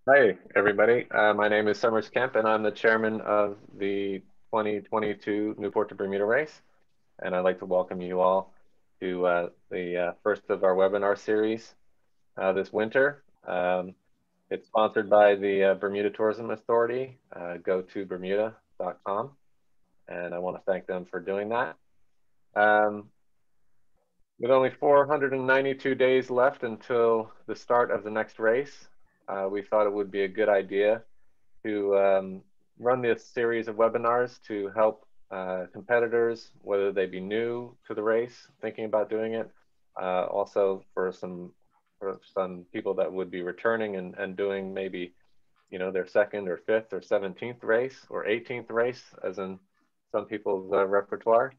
Hi, everybody. My name is Summers Kemp, and I'm the chairman of the 2022 Newport to Bermuda race. And I'd like to welcome you all to the first of our webinar series this winter. It's sponsored by the Bermuda Tourism Authority, go to bermuda.com. And I want to thank them for doing that. Um, with only 492 days left until the start of the next race, we thought it would be a good idea to run this series of webinars to help competitors, whether they be new to the race, thinking about doing it, also for some people that would be returning and doing maybe their second or fifth or 17th race or 18th race, as in some people's repertoire.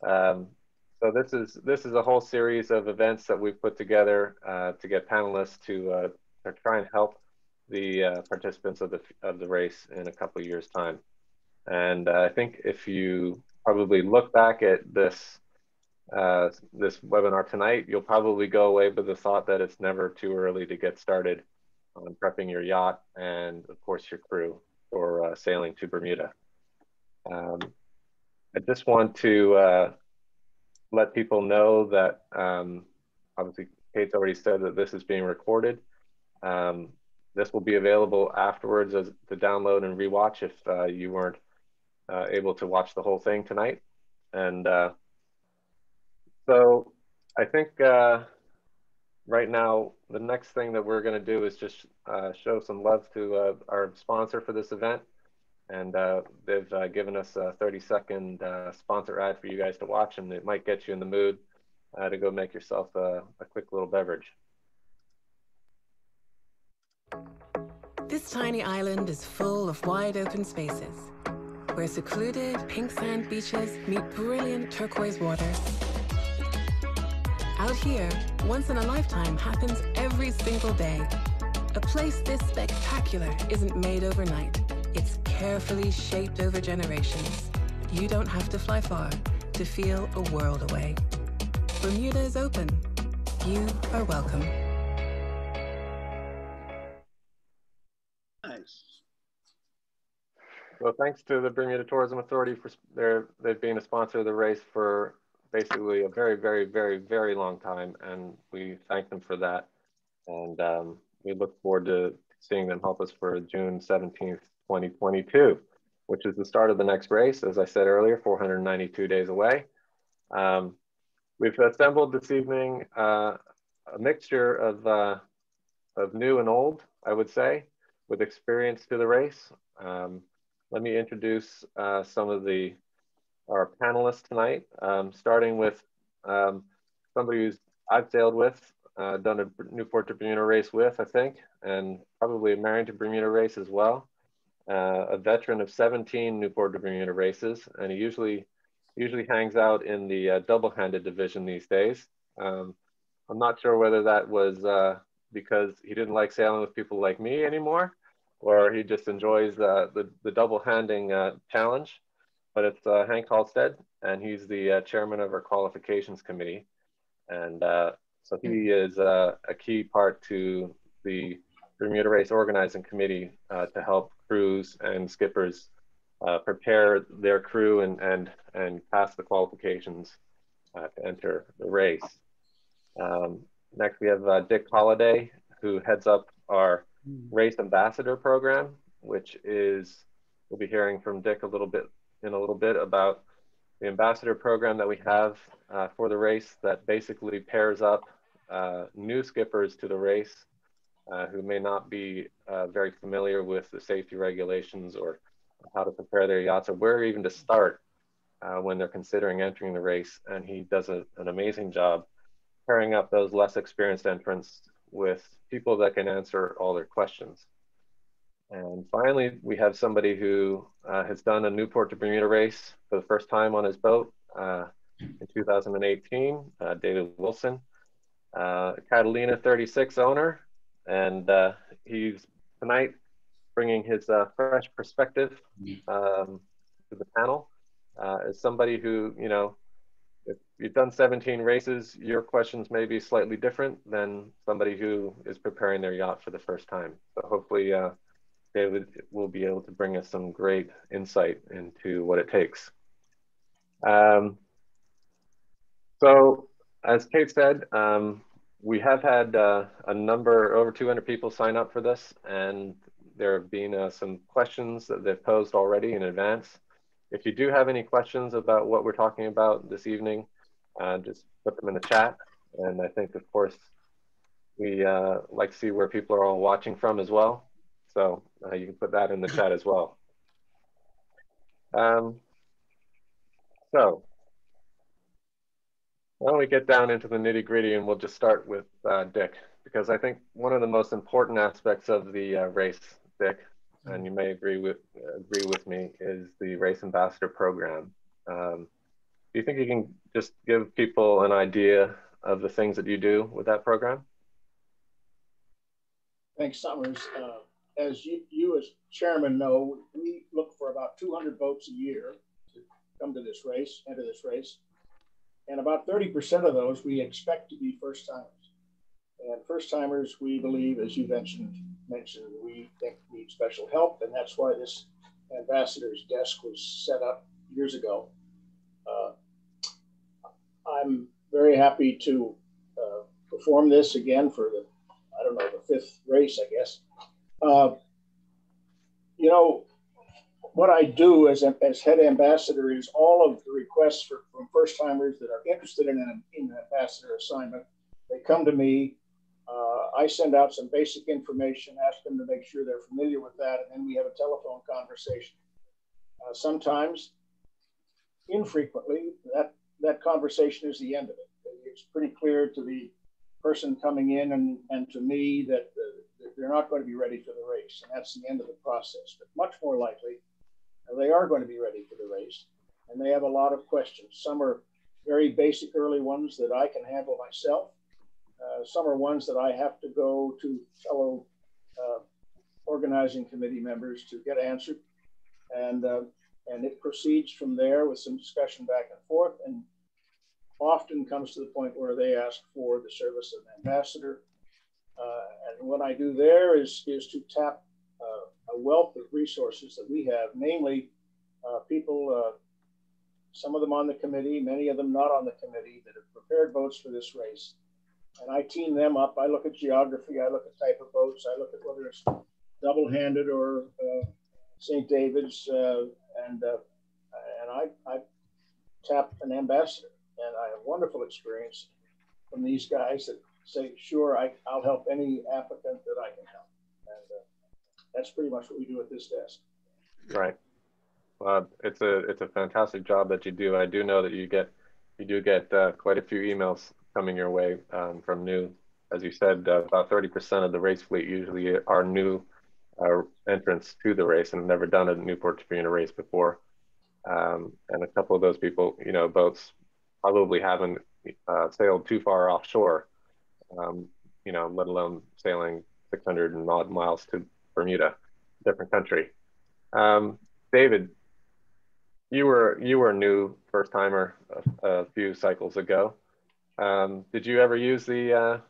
Um, so this is a whole series of events that we've put together to get panelists to try and help the participants of the race in a couple of years' time. And I think if you probably look back at this webinar tonight, you'll probably go away with the thought that it's never too early to get started on prepping your yacht and, of course, your crew for sailing to Bermuda. I just want to let people know that obviously Kate's already said that this is being recorded. This will be available afterwards as to download and rewatch if you weren't able to watch the whole thing tonight. And so I think right now, the next thing that we're going to do is just show some love to our sponsor for this event. And they've given us a 30-second sponsor ad for you guys to watch, and it might get you in the mood to go make yourself a quick little beverage. This tiny island is full of wide open spaces, where secluded pink sand beaches meet brilliant turquoise waters. Out here, once in a lifetime happens every single day. A place this spectacular isn't made overnight. It's carefully shaped over generations. You don't have to fly far to feel a world away. Bermuda is open. You are welcome. Nice. So thanks to the Bermuda Tourism Authority for they've been a sponsor of the race for basically a very, very, very, very long time, and we thank them for that. And we look forward to seeing them help us for June 17th, 2022, which is the start of the next race. As I said earlier, 492 days away. We've assembled this evening a mixture of new and old, I would say, with experience to the race. Let me introduce some of our panelists tonight, starting with somebody who's I've sailed with, done a Newport to Bermuda race with, I think, and probably married to Bermuda race as well. A veteran of 17 Newport to Bermuda races, and he usually hangs out in the Doublehanded Division these days. I'm not sure whether that was because he didn't like sailing with people like me anymore, or he just enjoys the double handing challenge. But it's Hank Halstead, and he's the chairman of our Qualifications Committee. And so he is a key part to the Bermuda Race Organizing Committee to help crews and skippers prepare their crew and pass the qualifications to enter the race. Next, we have Dick Holliday, who heads up our race ambassador program, which is, we'll be hearing from Dick in a little bit about the ambassador program that we have for the race that basically pairs up new skippers to the race who may not be very familiar with the safety regulations or how to prepare their yachts or where even to start when they're considering entering the race. And he does an amazing job pairing up those less experienced entrants with people that can answer all their questions. And finally, we have somebody who has done a Newport to Bermuda race for the first time on his boat in 2018, David Wilson, Catalina 36 owner. And he's tonight bringing his fresh perspective to the panel as somebody who, if you've done 17 races, your questions may be slightly different than somebody who is preparing their yacht for the first time. So hopefully David will be able to bring us some great insight into what it takes. So as Kate said, we have had a number, over 200 people sign up for this, and there have been some questions that they've posed already in advance. If you do have any questions about what we're talking about this evening, just put them in the chat. And I think, of course, we like to see where people are all watching from as well. So you can put that in the chat as well. So why don't we get down into the nitty gritty, and we'll just start with Dick, because I think one of the most important aspects of the race, Dick, and you may agree with me, is the race ambassador program. Do you think you can just give people an idea of the things that you do with that program? Thanks, Summers. As you as chairman know, we look for about 200 boats a year to come to this race, enter this race. And about 30% of those we expect to be first timers. And first timers, we believe, as you mentioned, we think need special help. And that's why this ambassador's desk was set up years ago. I'm very happy to perform this again for the, I don't know, the 5th race, I guess. You know, what I do as head ambassador is all of the requests from first timers that are interested in an ambassador assignment. They come to me. I send out some basic information, ask them to make sure they're familiar with that, and then we have a telephone conversation. Sometimes, infrequently, that conversation is the end of it. It's pretty clear to the person coming in and to me that they're not going to be ready for the race, and that's the end of the process. But much more likely, they are going to be ready for the race, and they have a lot of questions. Some are very basic early ones that I can handle myself. Some are ones that I have to go to fellow organizing committee members to get answered. And it proceeds from there with some discussion back and forth, and often comes to the point where they ask for the service of an ambassador. And what I do there is to tap a wealth of resources that we have, namely people, some of them on the committee, many of them not on the committee, that have prepared boats for this race. And I team them up. I look at geography, I look at type of boats, I look at whether it's double-handed or St. David's, and I tap an ambassador. And I have wonderful experience from these guys that say, sure, I'll help any applicant that I can help. And that's pretty much what we do at this desk. Right. Well, it's a fantastic job that you do. I do know that you do get quite a few emails coming your way from new, as you said, about 30% of the race fleet usually are new entrants to the race and have never done a Newport Bermuda race before. And a couple of those people, you know, boats probably haven't sailed too far offshore, you know, let alone sailing 600 and odd miles to Bermuda, different country. David, you were a new first timer a few cycles ago. Did you ever use the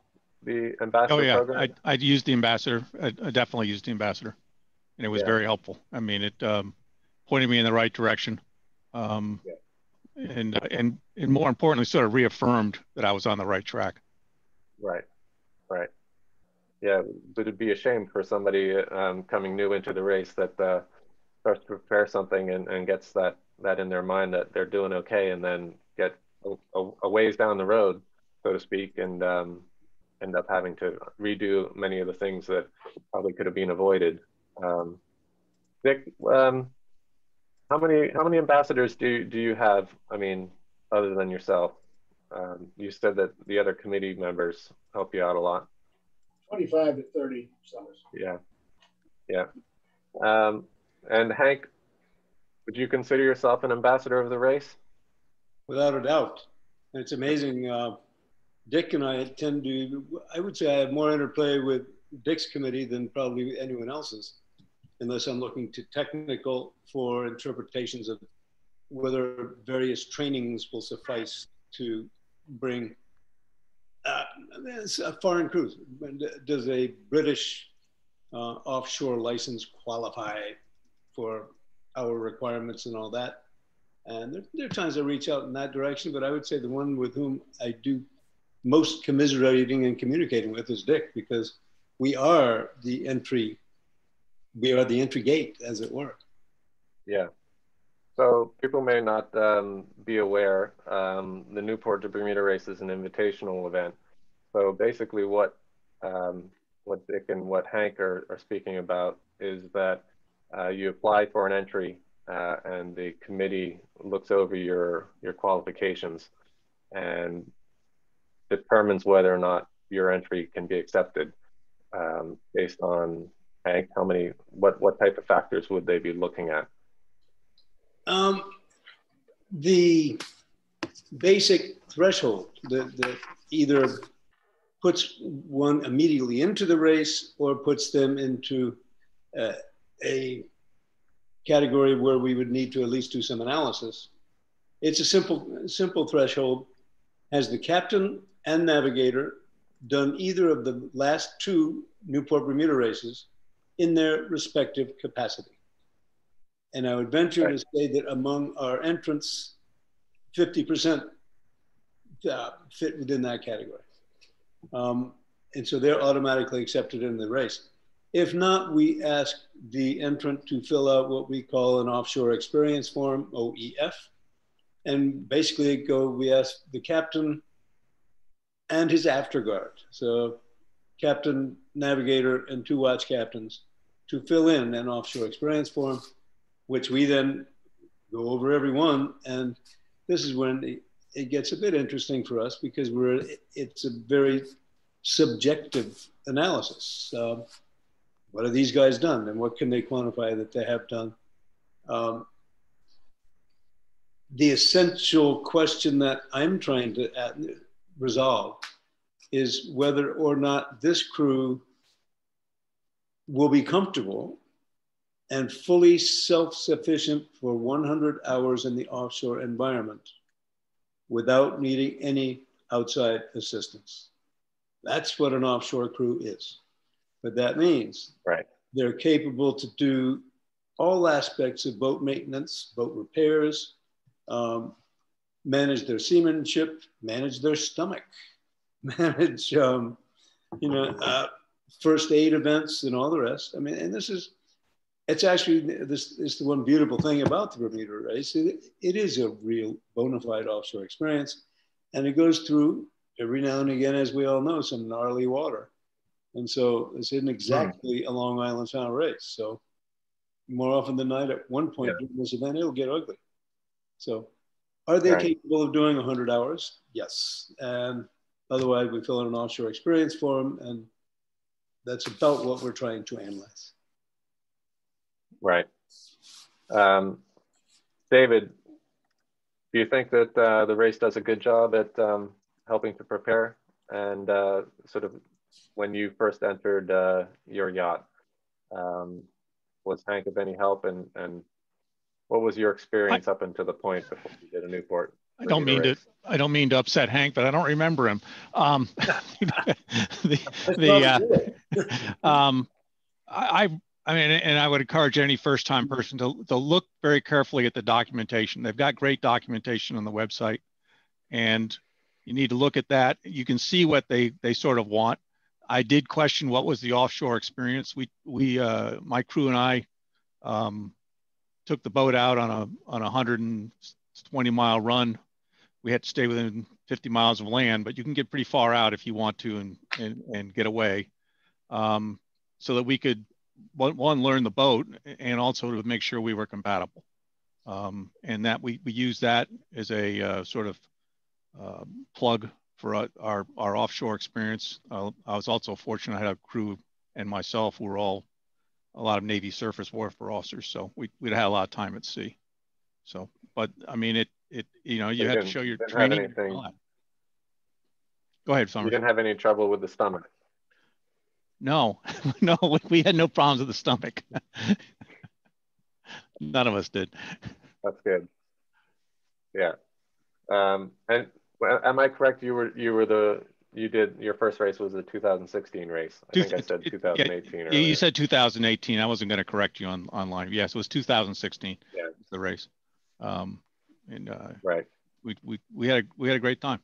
ambassador program? I used the ambassador. I definitely used the ambassador, and it was very helpful. I mean, it pointed me in the right direction, and more importantly, sort of reaffirmed that I was on the right track. Right. Yeah, but it'd be a shame for somebody coming new into the race that starts to prepare something and gets that in their mind that they're doing okay, and then get a ways down the road, so to speak, and end up having to redo many of the things that probably could have been avoided. Dick, how many ambassadors do you have? I mean, other than yourself, you said that the other committee members help you out a lot. 25 to 30 summers. Yeah. And Hank, would you consider yourself an ambassador of the race? Without a doubt. And it's amazing. Dick and I tend to, I would say I have more interplay with Dick's committee than probably anyone else's, unless I'm looking to technical for interpretations of whether various trainings will suffice to bring foreign crews. Does a British offshore license qualify for our requirements and all that? And there are times I reach out in that direction, but I would say the one with whom I do most commiserating and communicating with is Dick, because we are the entry gate, as it were. Yeah. So people may not be aware, the Newport Bermuda Race is an invitational event. So basically what Dick and what Hank are speaking about is that you apply for an entry and the committee looks over your qualifications and determines whether or not your entry can be accepted based on, Hank, what type of factors would they be looking at? The basic threshold that either puts one immediately into the race or puts them into a category where we would need to at least do some analysis. It's a simple threshold. Has the captain and navigator done either of the last two Newport Bermuda races in their respective capacity? And I would venture to say that among our entrants, 50% fit within that category. And so they're automatically accepted in the race. If not, we ask the entrant to fill out what we call an offshore experience form, OEF. And basically we ask the captain and his afterguard, so captain, navigator, and 2 watch captains, to fill in an offshore experience form, which we then go over every one. And this is when it gets a bit interesting for us, because it's a very subjective analysis. What have these guys done, and what can they quantify that they have done? The essential question that I'm trying to resolve is whether or not this crew will be comfortable and fully self-sufficient for 100 hours in the offshore environment without needing any outside assistance. That's what an offshore crew is. But that means they're capable to do all aspects of boat maintenance, boat repairs, manage their seamanship, manage their stomach, manage first aid events and all the rest. I mean, and it's actually the one beautiful thing about the Bermuda Race. It is a real bona fide offshore experience, and it goes through every now and again, as we all know, some gnarly water. And so this isn't exactly a Long Island Sound race. So more often than not, at one point during this event, it'll get ugly. So are they capable of doing 100 hours? Yes. And otherwise, we fill in an offshore experience form, and that's about what we're trying to analyze. Right. David, do you think that the race does a good job at helping to prepare? And sort of when you first entered your yacht, was Hank of any help? And what was your experience up until the point before you did a Newport? I don't mean to upset Hank, but I don't remember him. I mean, and I would encourage any first-time person to look very carefully at the documentation. They've got great documentation on the website, and you need to look at that. You can see what they sort of want. I did question what was the offshore experience. My crew and I took the boat out on a 120-mile run. We had to stay within 50 miles of land, but you can get pretty far out if you want to and get away, so that we could one learn the boat and also to make sure we were compatible, and that we use that as a sort of plug for our offshore experience. I was also fortunate I had a crew and myself who were all a lot of Navy surface warfare officers, so we'd had a lot of time at sea. So, but I mean, you have to show your training. Go ahead, Summers. You didn't have any trouble with the stomach? No, no, we had no problems with the stomach. None of us did. That's good. Yeah. And Well, am I correct? You did your first race was the 2016 race. I think I said 2018 earlier. You said 2018. I wasn't going to correct you online. Yes, it was 2016. Yeah, the race. Right. We had a great time.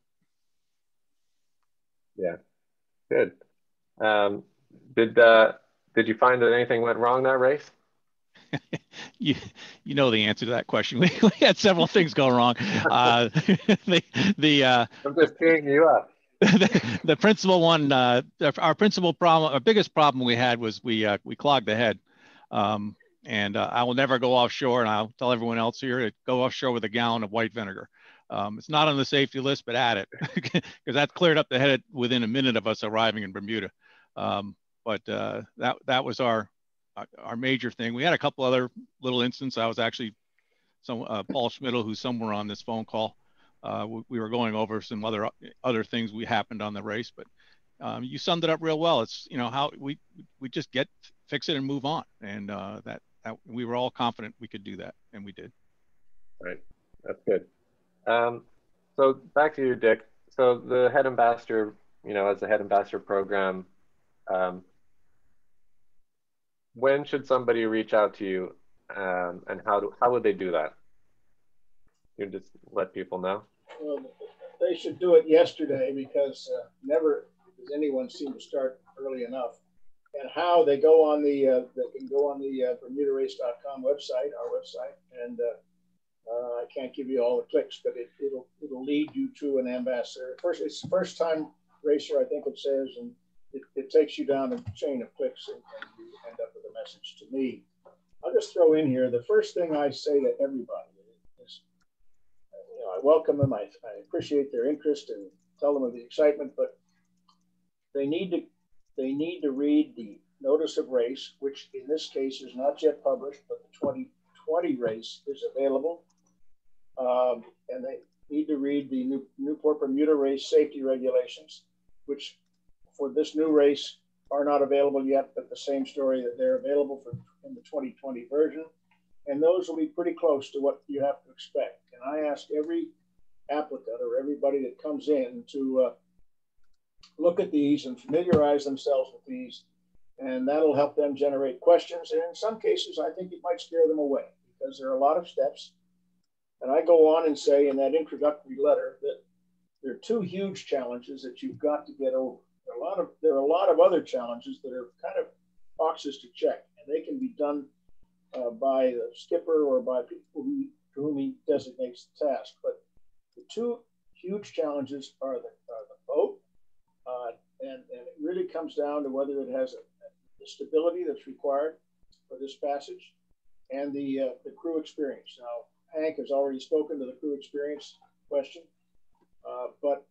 Yeah, good. Did you find that anything went wrong that race? you know the answer to that question. We had several things go wrong. I'm just teeing you up. The principal one, our biggest problem we had was we clogged the head. I will never go offshore, and I'll tell everyone else here to go offshore with a gallon of white vinegar. It's not on the safety list, but add it, because that cleared up the head within a minute of us arriving in Bermuda. That was our major thing. We had a couple other little incidents. I was actually Paul Schmidl, who's somewhere on this phone call. We were going over some other things we happened on the race, but you summed it up real well. It's how we just fix it and move on, and that we were all confident we could do that, and we did. Right, that's good. So back to you, Dick. So the head ambassador, as the head ambassador program, when should somebody reach out to you, and how would they do that? You just let people know. Well, they should do it yesterday, because never does anyone seem to start early enough. And how they go on they can go on the BermudaRace.com website, our website, and I can't give you all the clicks, but it'll lead you to an ambassador. First, it's the first time racer, I think it says, and it takes you down a chain of clicks, and you end up with a message to me. I'll just throw in here, the first thing I say to everybody is, I welcome them, I appreciate their interest, and tell them of the excitement, but they need to read the notice of race, which in this case is not yet published, but the 2020 race is available. And they need to read the Newport Bermuda Race safety regulations, which for this new race are not available yet, but the same story that they're available in the 2020 version. And those will be pretty close to what you have to expect. And I ask every applicant or everybody that comes in to look at these and familiarize themselves with these, and that'll help them generate questions. And in some cases, I think it might scare them away, because there are a lot of steps. And I go on and say in that introductory letter that there are two huge challenges that you've got to get over. There are a lot of other challenges that are kind of boxes to check, and they can be done by the skipper or by people to whom he designates the task. But the two huge challenges are the boat, and it really comes down to whether it has the stability that's required for this passage, and the crew experience. Now, Hank has already spoken to the crew experience question, but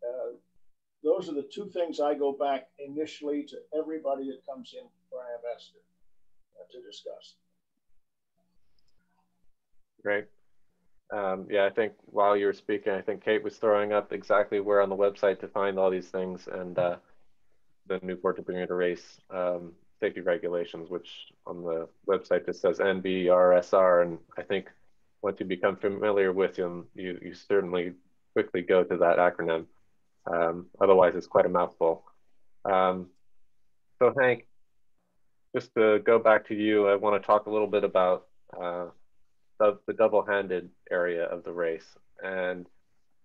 those are the two things I go back initially to everybody that comes in for an ambassador to discuss. Great. Yeah, I think while you were speaking, I think Kate was throwing up exactly where on the website to find all these things, and the Newport Bermuda Race safety regulations, which on the website just says NBRSR, and I think once you become familiar with them, you certainly quickly go to that acronym. Otherwise, it's quite a mouthful. So Hank, just to go back to you, I want to talk a little bit about the double-handed area of the race. And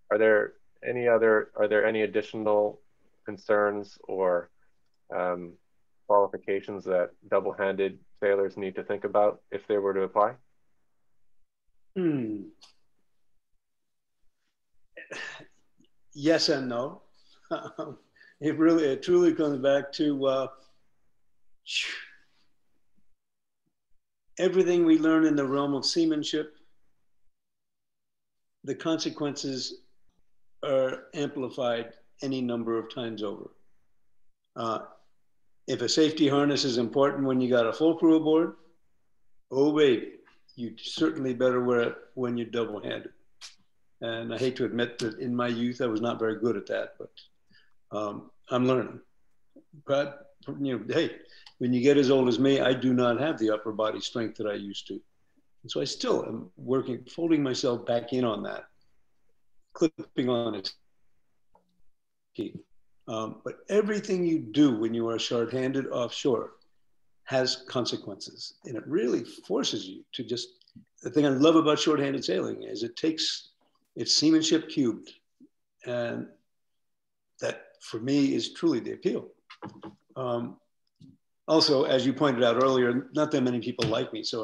are there any additional concerns or qualifications that double-handed sailors need to think about if they were to apply? Yes and no. It truly comes back to everything we learn in the realm of seamanship. The consequences are amplified any number of times over. If a safety harness is important when you got a full crew aboard, oh baby, you certainly better wear it when you're double-handed. And I hate to admit that in my youth, I was not very good at that, but I'm learning. But hey, when you get as old as me, I do not have the upper body strength that I used to. And so I still am folding myself back in on that, clipping on it key. But everything you do when you are shorthanded offshore has consequences, and it really forces you to just, the thing I love about shorthanded sailing is it's seamanship cubed. And that for me is truly the appeal. Also, as you pointed out earlier, not that many people like me, so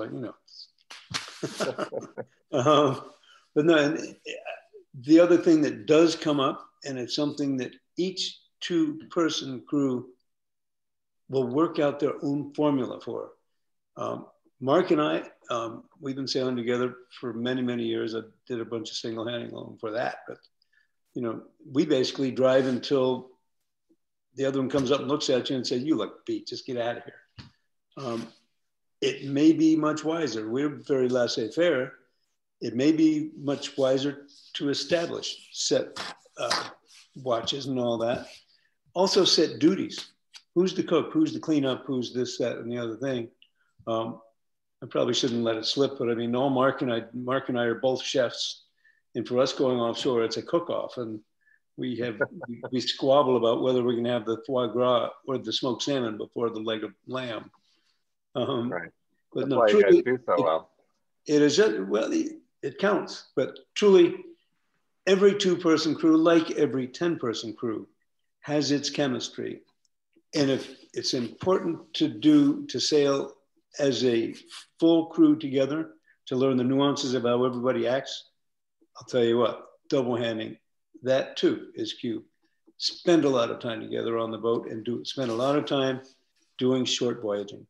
but no, and the other thing that does come up, and it's something that each two-person crew will work out their own formula for. Mark and I, we've been sailing together for many, many years. I did a bunch of single-handing along for that, but we basically drive until the other one comes up and looks at you and says, "You look beat, just get out of here." It may be much wiser. We're very laissez-faire. It may be much wiser to establish set watches and all that. Also set duties. Who's the cook? Who's the cleanup? Who's this, that, and the other thing? I probably shouldn't let it slip, but I mean, Mark and I are both chefs. And for us going offshore, it's a cook-off. And we squabble about whether we're going to have the foie gras or the smoked salmon before the leg of lamb. Right. But that's no, why truly, you guys do so well. It is, well, it counts. But truly, every two-person crew, like every 10-person crew, has its chemistry. And if it's important to sail as a full crew together, to learn the nuances of how everybody acts, I'll tell you what, double handing, that too is cube. Spend a lot of time together on the boat and spend a lot of time doing short voyaging.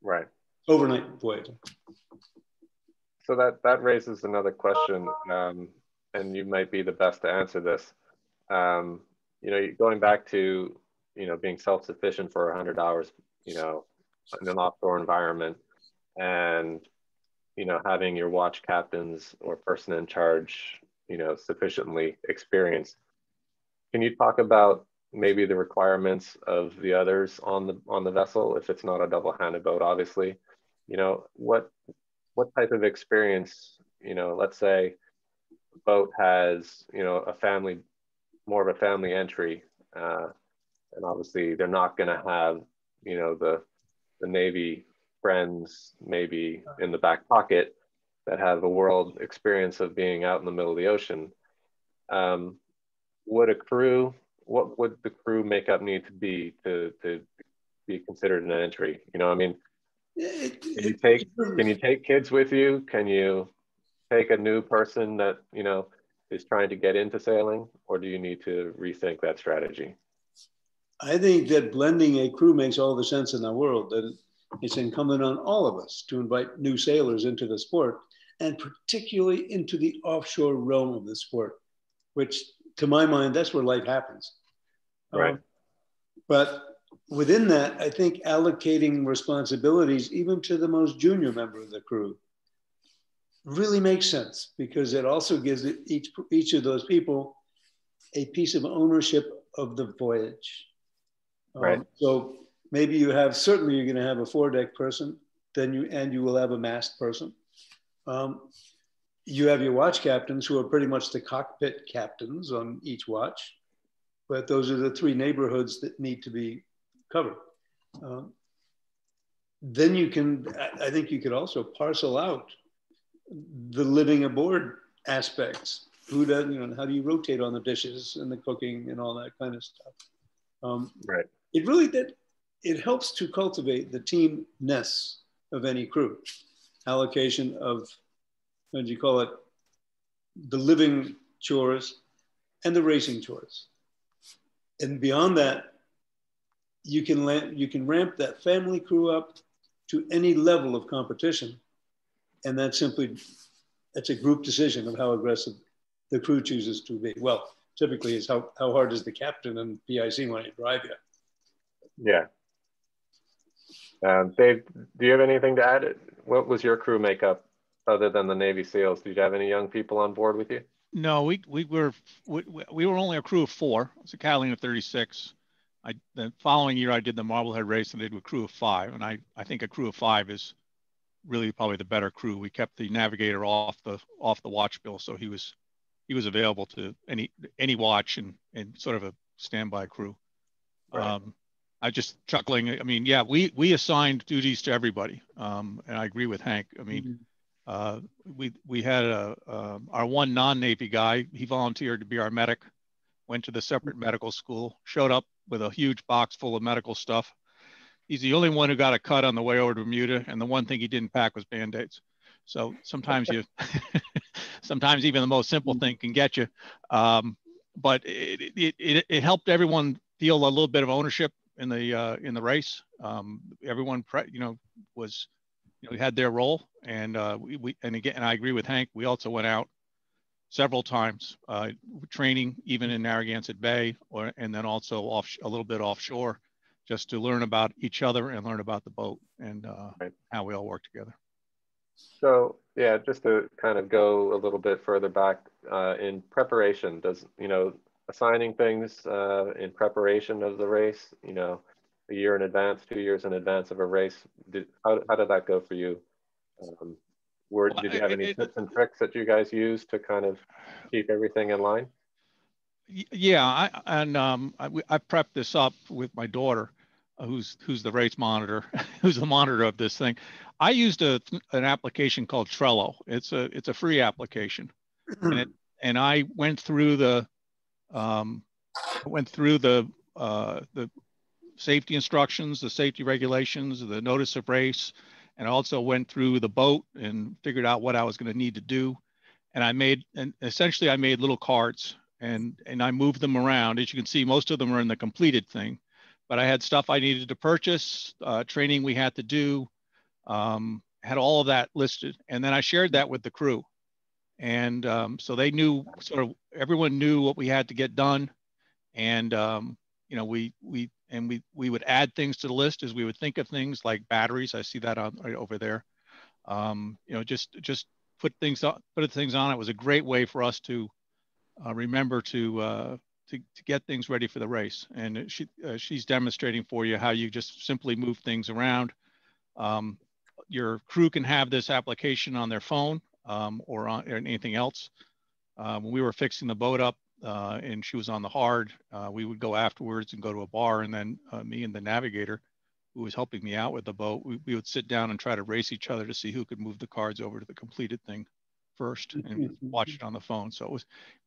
Right. Overnight voyaging. So that raises another question, and you might be the best to answer this. Going back to, being self-sufficient for 100 hours, in an offshore environment, and, having your watch captains or person in charge, sufficiently experienced. Can you talk about maybe the requirements of the others on the vessel, if it's not a double-handed boat, obviously? What type of experience, let's say the boat has, more of a family entry, and obviously they're not going to have, the Navy friends maybe in the back pocket that have a world experience of being out in the middle of the ocean. What would the crew makeup need to be to be considered an entry? Can you take kids with you? Can you take a new person that, is trying to get into sailing, or do you need to rethink that strategy? I think that blending a crew makes all the sense in the world. That it's incumbent on all of us to invite new sailors into the sport, and particularly into the offshore realm of the sport, which to my mind, that's where life happens. Right. But within that, I think allocating responsibilities even to the most junior member of the crew really makes sense, because it also gives each of those people a piece of ownership of the voyage. Right. So maybe certainly you're going to have a foredeck person, you will have a mast person. You have your watch captains, who are pretty much the cockpit captains on each watch, but those are the three neighborhoods that need to be covered. Then I think you could also parcel out the living aboard aspects. Who does, how do you rotate on the dishes and the cooking and all that kind of stuff? Right. It helps to cultivate the teamness of any crew. Allocation of, what do you call it, the living chores and the racing chores. And beyond that, you can ramp that family crew up to any level of competition. And that's a group decision of how aggressive the crew chooses to be. Well, typically it's how hard does the captain and PIC want to drive you? Yeah. Dave, do you have anything to add? What was your crew makeup other than the Navy SEALs? Did you have any young people on board with you? No, we were only a crew of 4. It's a Catalina 36. The following year I did the Marblehead race and I did a crew of 5. And I think a crew of 5 is really probably the better crew. We kept the navigator off the watch bill, so he was he was available to any watch and sort of a standby crew. Right. I just chuckling. I mean, yeah, we assigned duties to everybody, and I agree with Hank. I mean, we had our one non-Navy guy. He volunteered to be our medic. Went to the separate medical school. Showed up with a huge box full of medical stuff. He's the only one who got a cut on the way over to Bermuda, and the one thing he didn't pack was Band-Aids. So sometimes sometimes even the most simple thing can get you. But it helped everyone feel a little bit of ownership in the race. Everyone, was, had their role, and and I agree with Hank. We also went out several times, training even in Narragansett Bay, and then also a little bit offshore, just to learn about each other and learn about the boat and right. how we all work together. So yeah, just to kind of go a little bit further back in preparation, does, assigning things in preparation of the race, a year in advance, 2 years in advance of a race, how did that go for you? Did you have any tips and tricks that you guys used to kind of keep everything in line? Yeah, I prepped this up with my daughter, who's the race monitor, who's the monitor of this thing. I used an application called Trello. It's a free application, and I went through the safety instructions, the safety regulations, the notice of race, and also went through the boat and figured out what I was going to need to do. And essentially I made little cards and I moved them around. As you can see, most of them are in the completed thing, but I had stuff I needed to purchase, training we had to do, had all of that listed. And then I shared that with the crew. And so they knew, everyone knew what we had to get done. And, we would add things to the list as we would think of things like batteries. I see that right over there. Just put things on. It was a great way for us to remember to get things ready for the race. And she's demonstrating for you how you just simply move things around. Your crew can have this application on their phone or anything else. When we were fixing the boat up, and she was on the hard, we would go afterwards and go to a bar, and then me and the navigator who was helping me out with the boat, we would sit down and try to race each other to see who could move the cards over to the completed thing first and watch it on the phone. So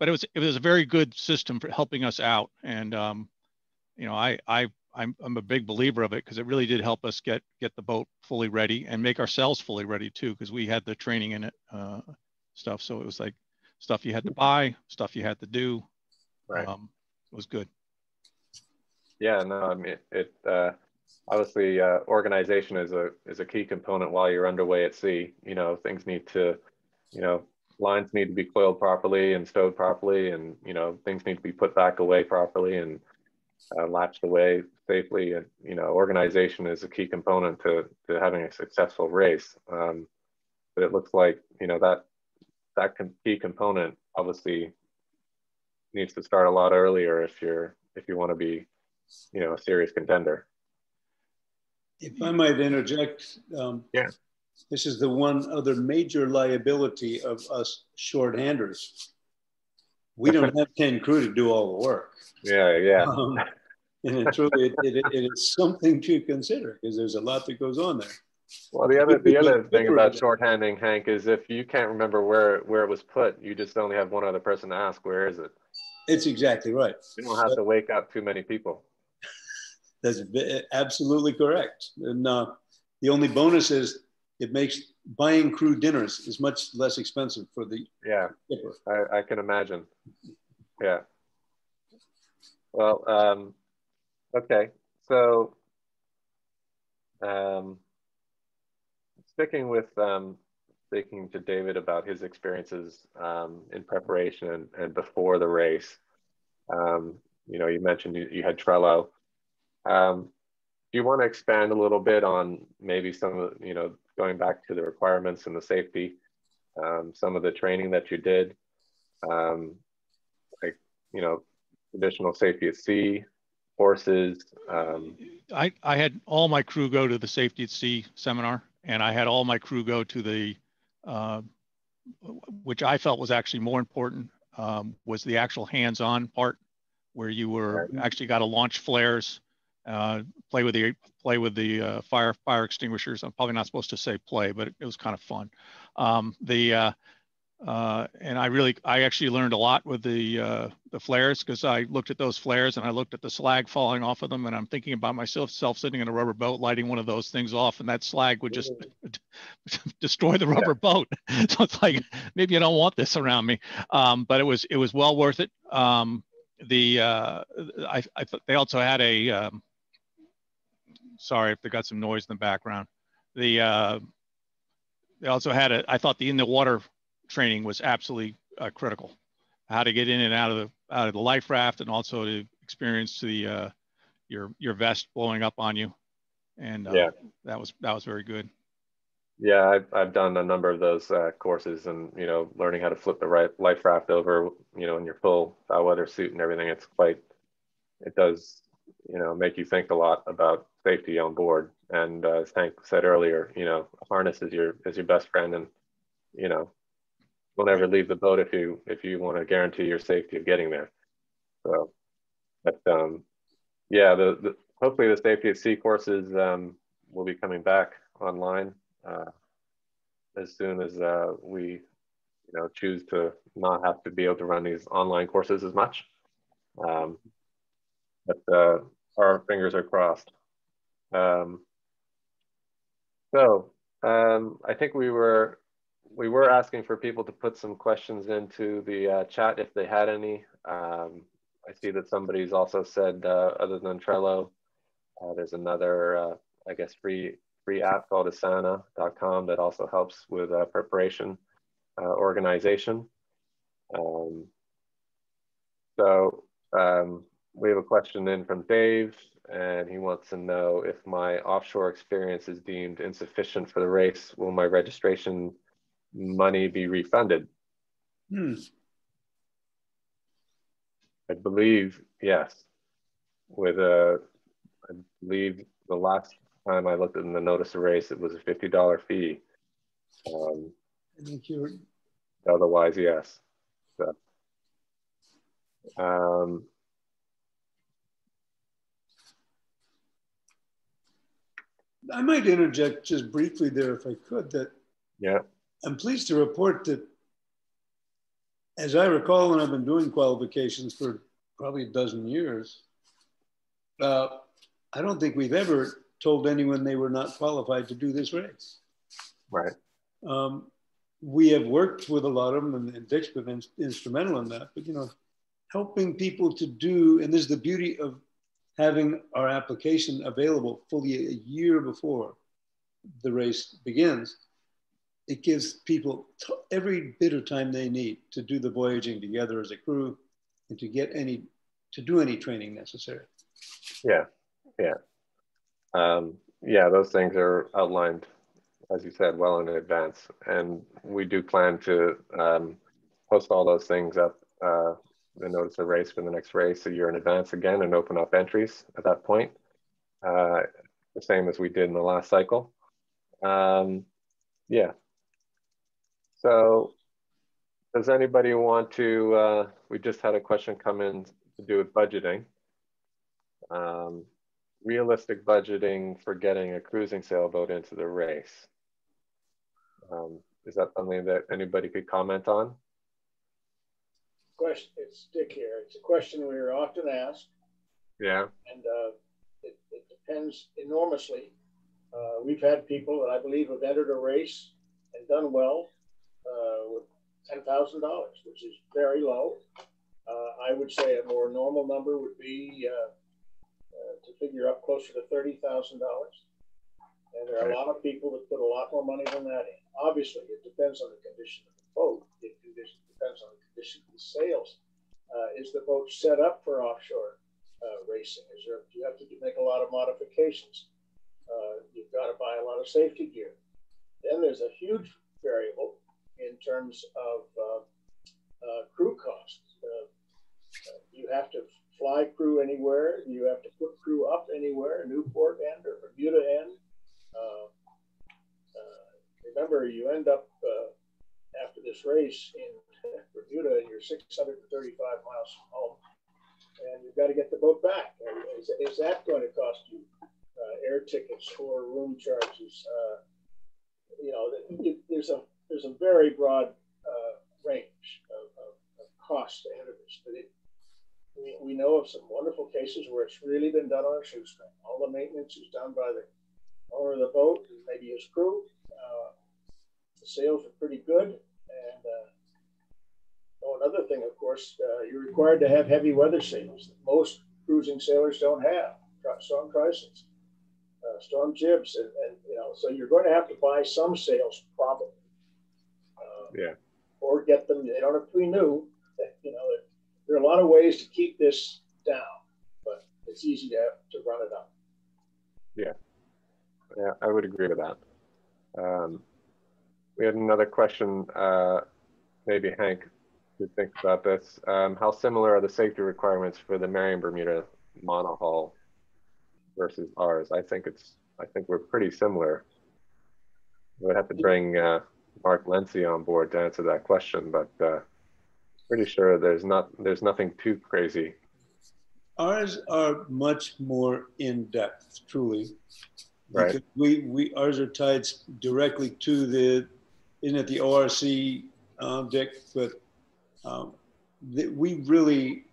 it was a very good system for helping us out. And I'm a big believer of it because it really did help us get the boat fully ready and make ourselves fully ready too, because we had the training in it stuff. So it was like stuff you had to buy, stuff you had to do. Right. It was good. Yeah, no, I mean, obviously organization is a key component while you're underway at sea. Things need to, lines need to be coiled properly and stowed properly, and things need to be put back away properly and latched away safely. And organization is a key component to having a successful race. But it looks like that key component obviously needs to start a lot earlier if you want to be a serious contender. If I might interject, yeah, this is the one other major liability of us shorthanders. We don't have 10 crew to do all the work. Yeah. And it's really, it is something to consider because there's a lot that goes on there. Well, the other thing about shorthanding, Hank, is if you can't remember where it was put, you just only have one other person to ask, where is it? It's exactly right. You don't have to wake up too many people. That's absolutely correct. And the only bonus is it makes buying crew dinners is much less expensive for the skipper. I can imagine. Yeah. Well, okay. So sticking with speaking to David about his experiences in preparation and before the race, you mentioned you had Trello. Do you want to expand a little bit on maybe some of, going back to the requirements and the safety, some of the training that you did, traditional safety at sea, horses? I had all my crew go to the safety at sea seminar, and I had all my crew go to the, which I felt was actually more important, was the actual hands-on part, where you were actually got to launch flares, play with the fire extinguishers. I'm probably not supposed to say play, but it was kind of fun. And I actually learned a lot with the flares, because I looked at those flares and I looked at the slag falling off of them, and I'm thinking about myself sitting in a rubber boat, lighting one of those things off, and that slag would just destroy the rubber boat. So it's like, maybe I don't want this around me. But it was well worth it. They also had a, sorry if they got some noise in the background. They also had I thought the in the water training was absolutely critical. How to get in and out of the life raft, and also to experience the your vest blowing up on you, and that was very good. Yeah, I've done a number of those courses, and learning how to flip the right life raft over, in your full foul weather suit and everything. It does make you think a lot about safety on board. And as Hank said earlier, a harness is your best friend, and will never leave the boat if you want to guarantee your safety of getting there. So, but hopefully the safety at sea courses will be coming back online as soon as we choose to not have to be able to run these online courses as much. But our fingers are crossed. I think we were asking for people to put some questions into the chat if they had any. I see that somebody's also said, other than Trello, there's another, I guess, free app called asana.com that also helps with preparation, organization. We have a question in from Dave, and he wants to know, if my offshore experience is deemed insufficient for the race, will my registration money be refunded? I believe yes. I believe the last time I looked in the notice of race, it was a $50 fee. I think you're... Otherwise, yes. So, I might interject just briefly there, if I could, that I'm pleased to report that, as I recall, when I've been doing qualifications for probably a dozen years, I don't think we've ever told anyone they were not qualified to do this race. Right. We have worked with a lot of them, and Dick's been instrumental in that, but helping people to do, and this is the beauty of having our application available fully a year before the race begins. It gives people every bit of time they need to do the voyaging together as a crew, and to do any training necessary. Yeah. Those things are outlined, as you said, well in advance, and we do plan to post all those things up, the notice of race for the next race a year in advance again, and open up entries at that point, the same as we did in the last cycle. So does anybody want to, we just had a question come in to do with budgeting. Realistic budgeting for getting a cruising sailboat into the race. Is that something that anybody could comment on? Question, it's Dick here. It's a question we are often asked. Yeah. And it depends enormously. We've had people that I believe have entered a race and done well with $10,000, which is very low. I would say a more normal number would be to figure up closer to $30,000. And there are a lot of people that put a lot more money than that in. Obviously, it depends on the condition of the boat. It depends on the condition of the sails. Is the boat set up for offshore racing? Do you have to make a lot of modifications? You've got to buy a lot of safety gear. Then there's a huge variable in terms of crew costs. You have to fly crew anywhere. You have to put crew up anywhere, Newport end or Bermuda end. Remember, you end up after this race in Bermuda and you're 635 miles from home, and you've got to get the boat back. Is that going to cost you air tickets or room charges? You know, there's a very broad range of cost ahead of us. But we know of some wonderful cases where it's really been done on a shoestring. All the maintenance is done by the owner of the boat and maybe his crew. The sales are pretty good. And another thing, of course, you're required to have heavy weather sails that most cruising sailors don't have. Storm trysails, storm jibs, and you know, so you're going to have to buy some sails probably. Yeah. Or get them. They don't have to be new. You know, there are a lot of ways to keep this down, but it's easy to run it up. Yeah. Yeah, I would agree with that. We had another question, maybe Hank could think about this. How similar are the safety requirements for the Marion Bermuda monohull versus ours? I think we're pretty similar. We'd have to bring Mark Lency on board to answer that question, but pretty sure there's nothing too crazy. Ours are much more in depth, truly. Right. Ours are tied directly to the ORC, Dick, but we really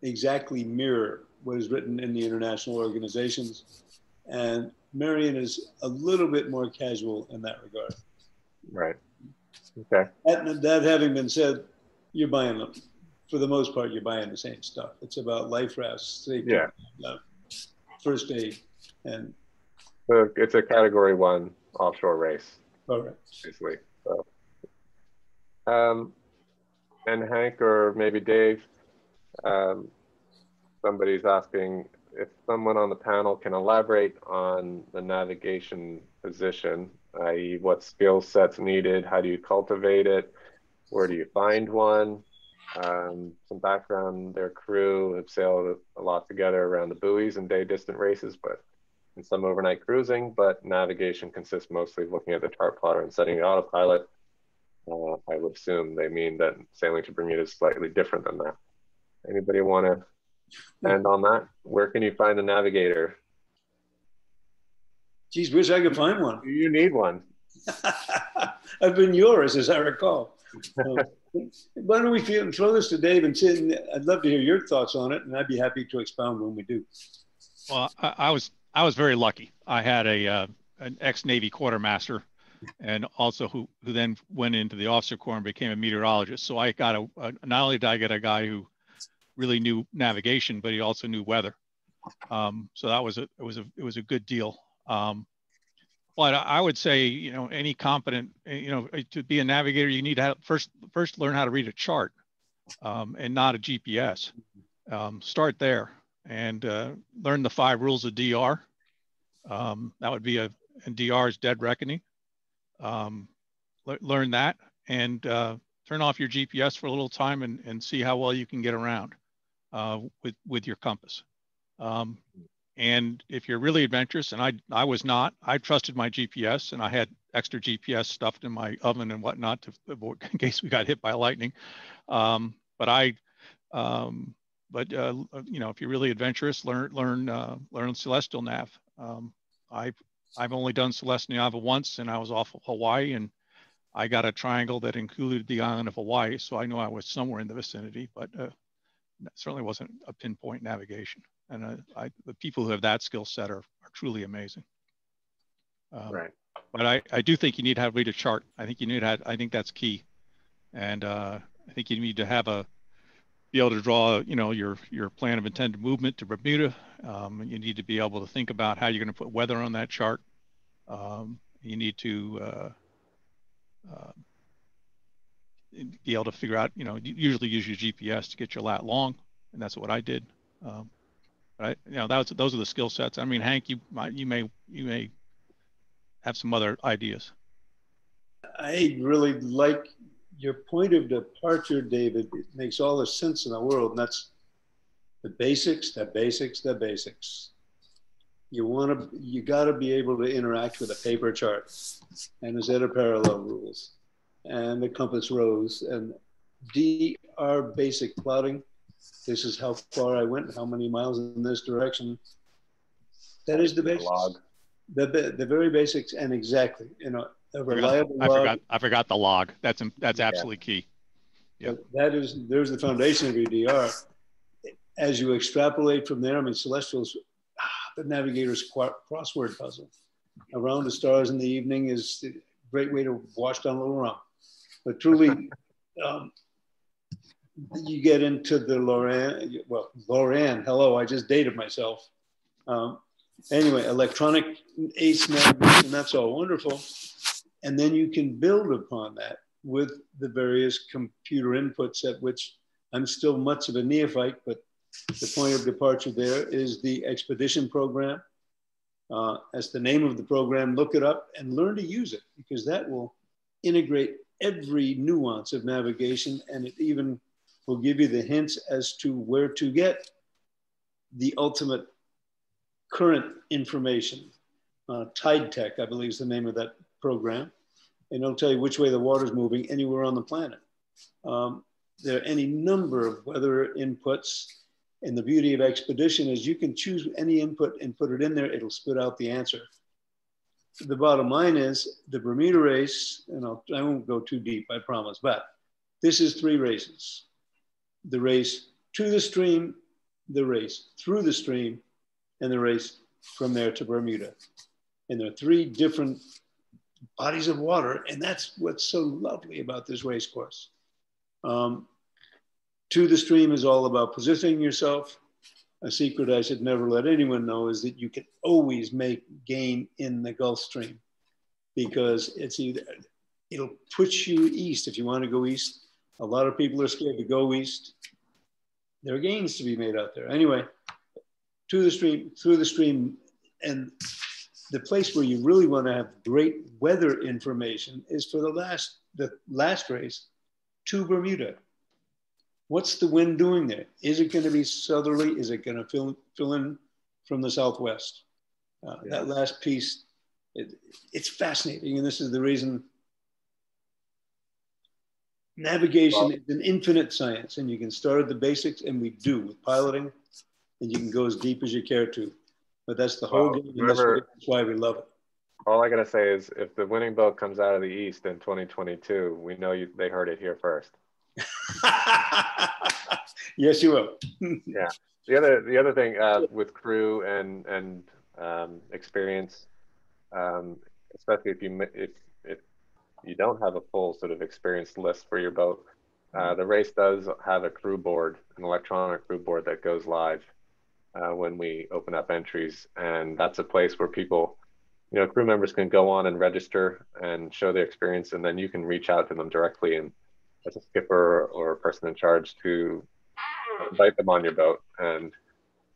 exactly mirror what is written in the international organizations, and Marion is a little bit more casual in that regard. Right. Okay. That having been said, you're buying them. For the most part, you're buying the same stuff. It's about life rafts, safety, first aid, and so it's a Category 1 offshore race. Correct. Basically. So, and Hank or maybe Dave, somebody's asking if someone on the panel can elaborate on the navigation position, i.e. what skill sets needed, how do you cultivate it, where do you find one? Some background, their crew have sailed a lot together around the buoys and day distant races, but in some overnight cruising, but navigation consists mostly of looking at the chart plotter and setting the autopilot. I would assume they mean that sailing to Bermuda is slightly different than that. Anybody want to end on that? Where can you find a navigator? Geez, wish I could find one. You need one. I've been yours, as I recall. Why don't we throw this to Dave and sit? I'd love to hear your thoughts on it, and I'd be happy to expound when we do. Well, I was very lucky. I had an ex-Navy quartermaster, and also who then went into the officer corps and became a meteorologist. So I got not only did I get a guy who really knew navigation, but he also knew weather. So that was it was a good deal. But I would say, you know, any competent, you know, to be a navigator, you need to first learn how to read a chart and not a GPS. Start there and learn the 5 rules of DR. That would be and DR is dead reckoning. Learn that and turn off your GPS for a little time and see how well you can get around with your compass. And if you're really adventurous, and I was not, I trusted my GPS, and I had extra GPS stuffed in my oven and whatnot to avoid in case we got hit by lightning. You know, if you're really adventurous, learn Celestial Nav. I've only done Celestial Nav once, and I was off of Hawaii, and I got a triangle that included the island of Hawaii, so I knew I was somewhere in the vicinity, but it certainly wasn't a pinpoint navigation. And the people who have that skill set are truly amazing. Right. But I do think you need to read a chart. I think that's key. And I think you need to be able to draw, you know, your plan of intended movement to Bermuda. You need to be able to think about how you're going to put weather on that chart. You need to be able to figure out, you know, usually use your GPS to get your lat long, and that's what I did. Right, you know, those are the skill sets. I mean, Hank, you may have some other ideas. I really like your point of departure, David. It makes all the sense in the world, and that's the basics. You got to be able to interact with a paper chart and a set of parallel rules and the compass rose, and DR basic plotting. This is how far I went, how many miles in this direction. That is the basics. Log. The very basics, and exactly, a reliable log. I forgot the log. That's absolutely key. Yeah. There's the foundation of your DR. As you extrapolate from there, I mean, Celestial's the navigator's crossword puzzle. Around the stars in the evening is a great way to wash down a little rum. But truly, you get into the Loran, hello, I just dated myself. Anyway, electronic ace navigation, that's all wonderful. And then you can build upon that with the various computer inputs, at which I'm still much of a neophyte, but the point of departure there is the expedition program. As the name of the program, look it up and learn to use it, because that will integrate every nuance of navigation, and it even will give you the hints as to where to get the ultimate current information. Tide Tech, I believe, is the name of that program. And it'll tell you which way the water's moving anywhere on the planet. There are any number of weather inputs. And the beauty of expedition is you can choose any input and put it in there. It'll spit out the answer. The bottom line is the Bermuda Race, and I won't go too deep, I promise, but this is 3 races. The race to the stream, the race through the stream, and the race from there to Bermuda. And there are 3 different bodies of water, and that's what's so lovely about this race course. To the stream is all about positioning yourself. A secret I should never let anyone know is that you can always make gain in the Gulf Stream, because it'll push you east if you want to go east. A lot of people are scared to go east. There are gains to be made out there. Anyway, to the stream, through the stream, and the place where you really want to have great weather information is for the last race to Bermuda. What's the wind doing there? Is it going to be southerly? Is it going to fill in from the southwest? That last piece, it's fascinating. And this is the reason navigation is an infinite science, and you can start at the basics, and we do with piloting, and you can go as deep as you care to. But that's the whole game, and that's why we love it. All I got to say is if the winning boat comes out of the East in 2022, we know they heard it here first. Yes, you will. Yeah. The other thing with crew and experience, especially if you don't have a full sort of experience list for your boat, the race does have a crew board, an electronic crew board that goes live when we open up entries, and that's a place where people, crew members can go on and register and show their experience, and then you can reach out to them directly and as a skipper or a person in charge to invite them on your boat. And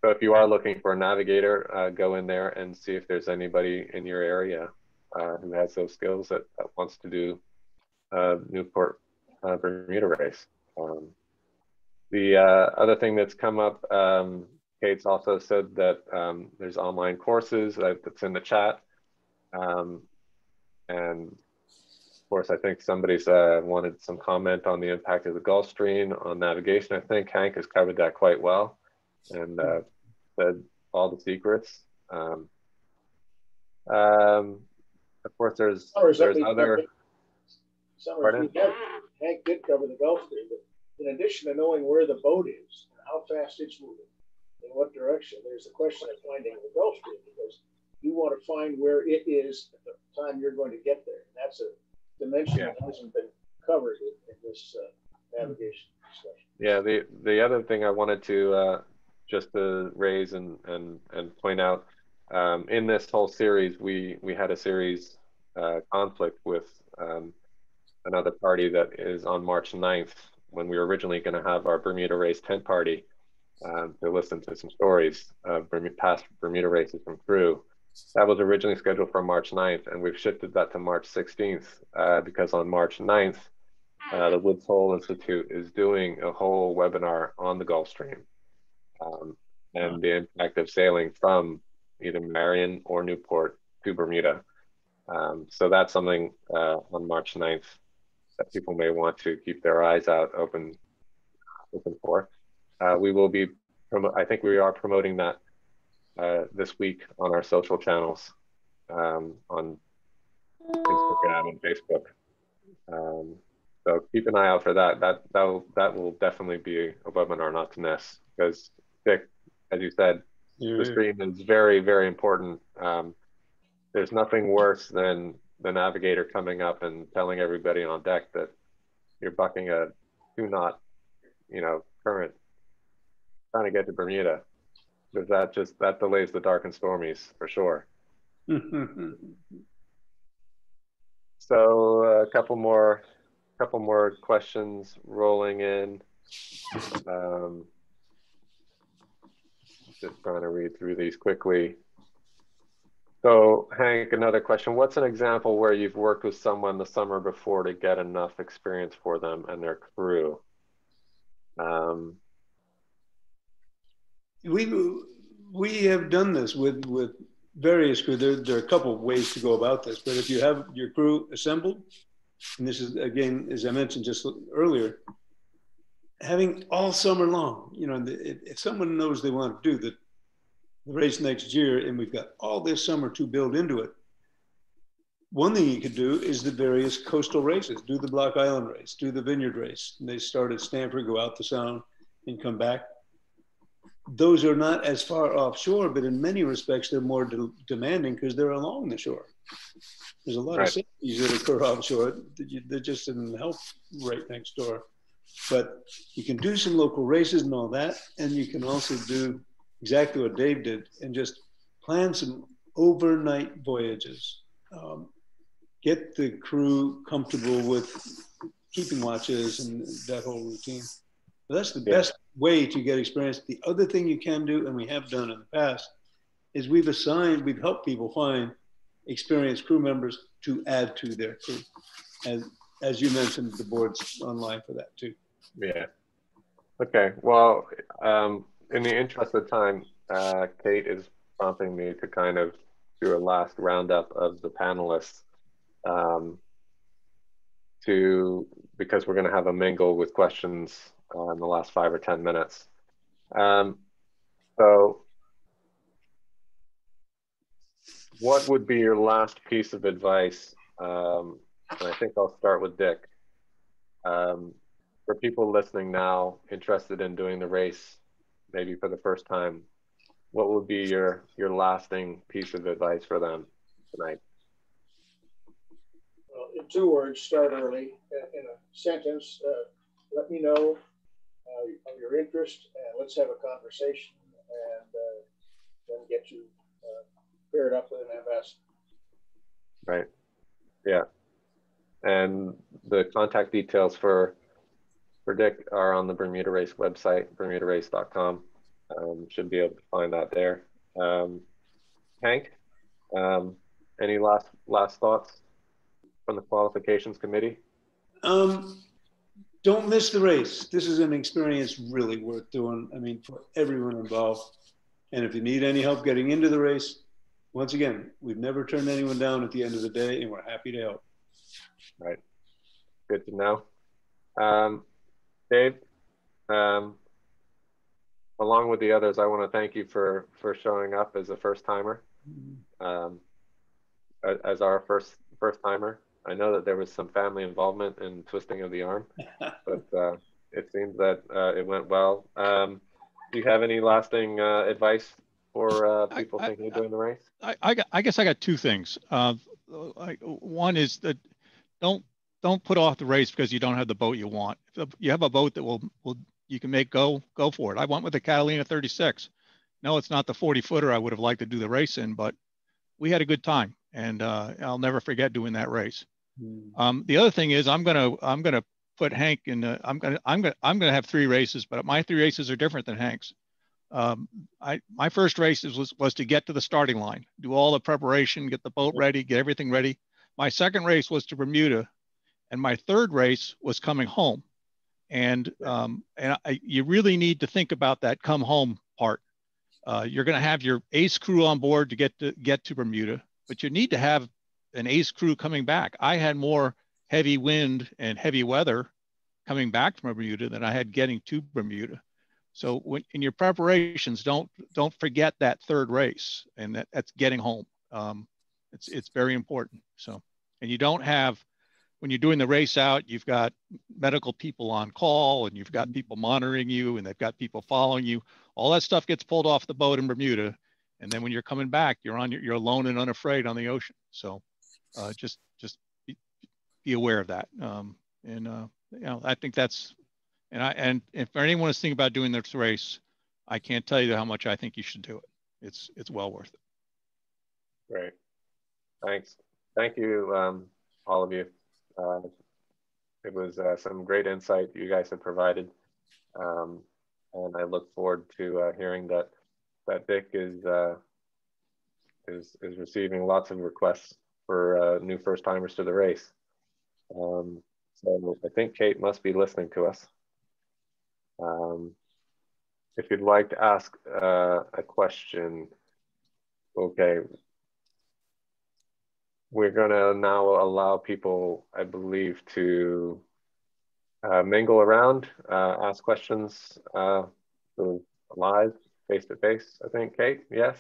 so if you are looking for a navigator, go in there and see if there's anybody in your area who has those skills that wants to do Newport Bermuda Race. The other thing that's come up, Kate's also said that there's online courses that's in the chat. And of course, I think somebody's wanted some comment on the impact of the Gulf Stream on navigation. I think Hank has covered that quite well and said all the secrets. Of course, there's other. Hank did cover the Gulf Stream, but in addition to knowing where the boat is and how fast it's moving, in what direction, there's a question of finding the Gulf Stream, because you want to find where it is at the time you're going to get there. And that's a dimension that hasn't been covered in this navigation discussion. Yeah, the other thing I wanted to just to raise and point out, in this whole series, we had a series conflict with another party that is on March 9th, when we were originally going to have our Bermuda Race tent party to listen to some stories of past Bermuda races from crew. That was originally scheduled for March 9th, and we've shifted that to March 16th because on March 9th, the Woods Hole Institute is doing a whole webinar on the Gulf Stream and the impact of sailing from either Marion or Newport to Bermuda. So that's something on March 9th that people may want to keep their eyes out open for. We will be, I think we are promoting that this week on our social channels, on Instagram and Facebook. So keep an eye out for that. That will definitely be a webinar not to miss, because Dick, as you said, the stream is very, very important. There's nothing worse than the navigator coming up and telling everybody on deck that you're bucking a 2-knot, current, trying to get to Bermuda, because that delays the dark and stormies for sure. So a couple more questions rolling in. Just trying to read through these quickly. So Hank, another question. What's an example where you've worked with someone the summer before to get enough experience for them and their crew? We have done this with various crew. There are a couple of ways to go about this, but if you have your crew assembled, and this is, again, as I mentioned just earlier, having all summer long, if someone knows they want to do the race next year and we've got all this summer to build into it, one thing you could do is the various coastal races. Do the Block Island race, do the Vineyard race. And they start at Stamford, go out the Sound and come back. Those are not as far offshore, but in many respects, they're more demanding because they're along the shore. There's a lot of safeties that occur offshore. They're just in the help right next door. But you can do some local races and all that. And you can also do exactly what Dave did and just plan some overnight voyages. Get the crew comfortable with keeping watches and that whole routine. But that's the best way to get experience. The other thing you can do, and we have done in the past, is we've helped people find experienced crew members to add to their crew. And as you mentioned, the board's online for that too. Yeah. Okay. Well, in the interest of time, Kate is prompting me to kind of do a last roundup of the panelists, because we're going to have a mingle with questions in the last 5 or 10 minutes. So what would be your last piece of advice? And I think I'll start with Dick. For people listening now, interested in doing the race, maybe for the first time, what would be your lasting piece of advice for them tonight? Well, in 2 words, start early. In a sentence, let me know of your interest, and let's have a conversation, and then get you paired up with an ambassador. Right. Yeah. And the contact details for Dick are on the Bermuda Race website, bermudarace.com. Should be able to find that there. Hank, any last thoughts from the Qualifications Committee? Don't miss the race. This is an experience really worth doing. I mean, for everyone involved. And if you need any help getting into the race, once again, we've never turned anyone down at the end of the day, and we're happy to help. Right. Good to know. Dave, along with the others, I want to thank you for showing up as a first timer, as our first timer. I know that there was some family involvement in twisting of the arm, but it seems that it went well. Do you have any lasting advice for people thinking of doing the race? I guess I got 2 things. One is that don't put off the race because you don't have the boat you want. If you have a boat that you can make go for it. I went with the Catalina 36. No, it's not the 40-footer I would have liked to do the race in, but we had a good time, and I'll never forget doing that race. The other thing is I'm gonna put Hank in. I'm gonna have 3 races, but my 3 races are different than Hank's. My first race was to get to the starting line, do all the preparation, get the boat ready, get everything ready. My second race was to Bermuda, and my third race was coming home. And you really need to think about that come home part. You're going to have your ace crew on board to get to Bermuda, but you need to have an ace crew coming back. I had more heavy wind and heavy weather coming back from Bermuda than I had getting to Bermuda. So when in your preparations, don't forget that third race, and that's getting home. It's very important. So, and you don't have, when you're doing the race out, you've got medical people on call, and you've got people monitoring you, and they've got people following you. All that stuff gets pulled off the boat in Bermuda, and then when you're coming back, you're alone and unafraid on the ocean. So, just be aware of that. You know, I think that's, and if anyone is thinking about doing this race, I can't tell you how much I think you should do it. It's well worth it. Great, thanks. Thank you, all of you. It was some great insight you guys have provided, and I look forward to hearing that Dick is receiving lots of requests for new first timers to the race. So I think Kate must be listening to us. If you'd like to ask a question, okay. We're gonna now allow people, I believe, to mingle around, ask questions live, face-to-face, I think, Kate, yes?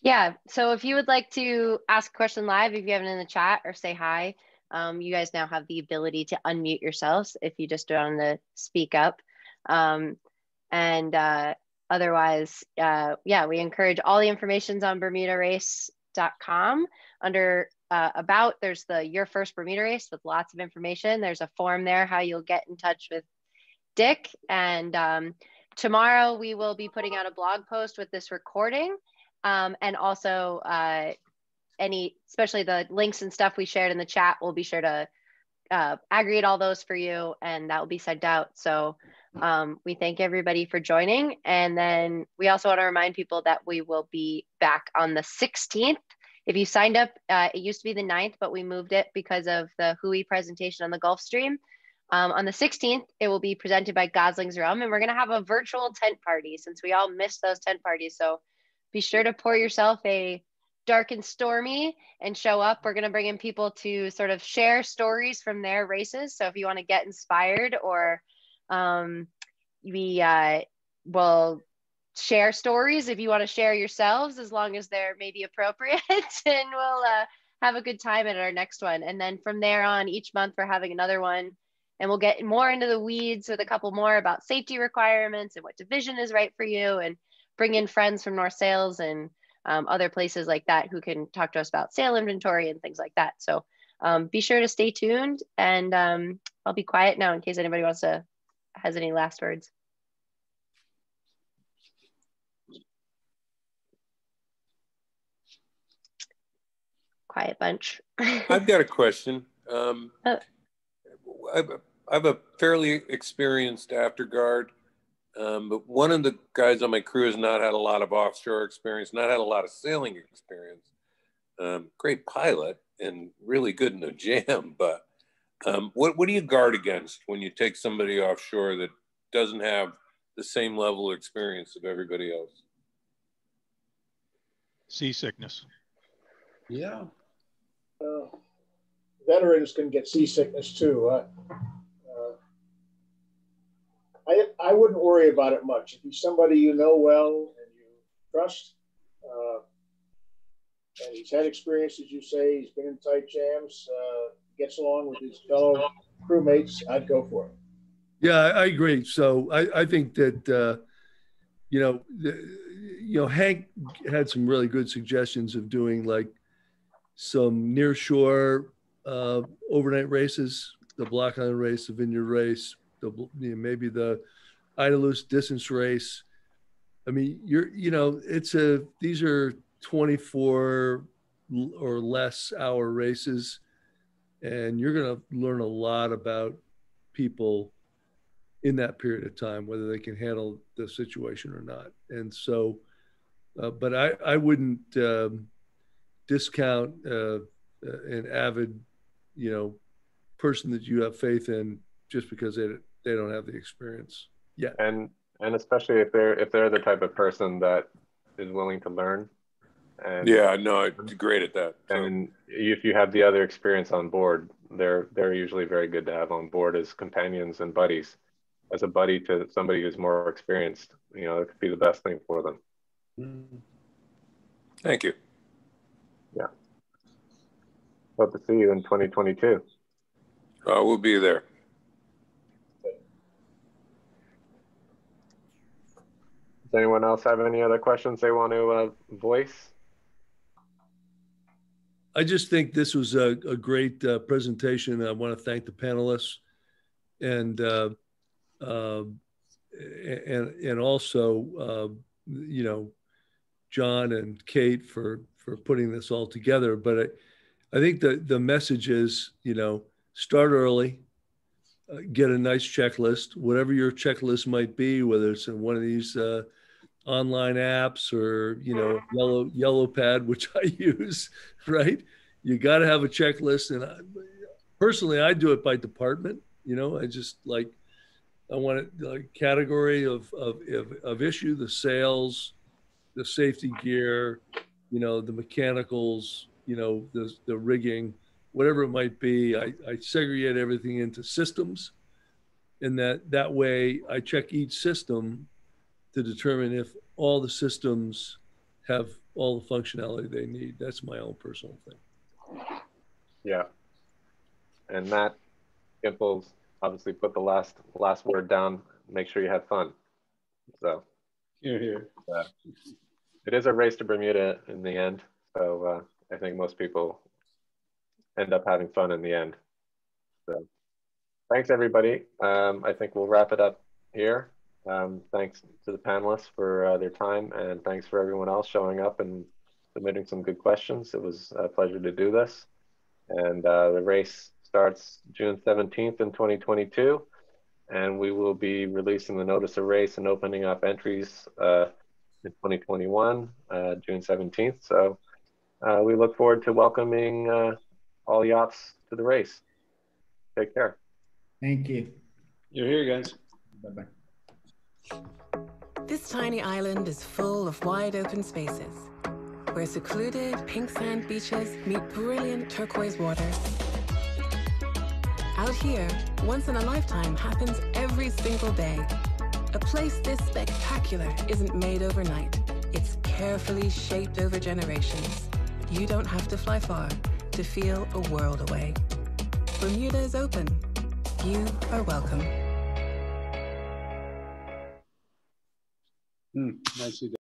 Yeah, so if you would like to ask a question live, if you have it in the chat or say hi, you guys now have the ability to unmute yourselves if you just don't want to speak up. Otherwise, yeah, we encourage all the information's on bermudarace.com. Under about, there's the Your First Bermuda Race with lots of information. There's a form there how you'll get in touch with Dick. And tomorrow we will be putting out a blog post with this recording, and also especially the links and stuff we shared in the chat, we'll be sure to aggregate all those for you, and that will be sent out. So we thank everybody for joining. And then we also want to remind people that we will be back on the 16th. If you signed up, it used to be the 9th, but we moved it because of the Hui presentation on the Gulf Stream. On the 16th, it will be presented by Gosling's Rum, and we're going to have a virtual tent party since we all missed those tent parties. So be sure to pour yourself a dark and stormy and show up. We're going to bring in people to sort of share stories from their races. So if you want to get inspired, or we will share stories if you want to share yourselves, as long as they're maybe appropriate, and we'll have a good time at our next one. And then from there on, each month we're having another one, and we'll get more into the weeds with a couple more about safety requirements and what division is right for you, and bring in friends from North Sales and other places like that who can talk to us about sale inventory and things like that. So be sure to stay tuned, and I'll be quiet now in case anybody has any last words. Quiet bunch. I've got a question. I'm a fairly experienced afterguard, but one of the guys on my crew has not had a lot of offshore experience, not had a lot of sailing experience. Great pilot and really good in the jam, but what do you guard against when you take somebody offshore that doesn't have the same level of experience of everybody else? Seasickness. Yeah. Veterans can get seasickness too. I wouldn't worry about it much. If he's somebody you know well and you trust, and he's had experience, as you say, he's been in tight jams, gets along with his fellow crewmates, I'd go for it. Yeah, I agree. So I think that, Hank had some really good suggestions of doing like some near shore overnight races, the Block Island race, the Vineyard race, maybe the Idalus distance race. I mean, these are 24 or less hour races, and you're going to learn a lot about people in that period of time, whether they can handle the situation or not. And so, but I wouldn't discount an avid, person that you have faith in just because they don't have the experience yet. And especially if they're the type of person that is willing to learn. And yeah, no, I'm great at that. And if you have the other experience on board, they're usually very good to have on board as companions and buddies. As a buddy to somebody who's more experienced, you know, it could be the best thing for them. Thank you. Yeah. Hope to see you in 2022. We'll be there. Does anyone else have any other questions they want to voice? I just think this was a great presentation. I want to thank the panelists and also you know, John and Kate for putting this all together. But I think the message is, you know, start early, get a nice checklist, whatever your checklist might be, whether it's in one of these online apps or, you know, yellow pad, which I use, right? You got to have a checklist. And personally, I do it by department. You know, I just like, I want it like category of issue, the sales, the safety gear, you know, the mechanicals, you know, the rigging, whatever it might be. I segregate everything into systems, and that way I check each system to determine if all the systems have all the functionality they need. That's my own personal thing. Yeah. And Matt Gimples obviously put the last word down. Make sure you have fun. So Here. It is a race to Bermuda in the end. So I think most people end up having fun in the end. So thanks everybody. I think we'll wrap it up here. Thanks to the panelists for their time, and thanks for everyone else showing up and submitting some good questions. It was a pleasure to do this. And the race starts June 17th in 2022, and we will be releasing the notice of race and opening up entries in 2021, June 17th. So we look forward to welcoming all yachts to the race. Take care. Thank you. You're here, guys. Bye-bye. This tiny island is full of wide open spaces, where secluded pink sand beaches meet brilliant turquoise waters. Out here, once in a lifetime happens every single day. A place this spectacular isn't made overnight. It's carefully shaped over generations. You don't have to fly far to feel a world away. Bermuda is open. You are welcome. Nicely done.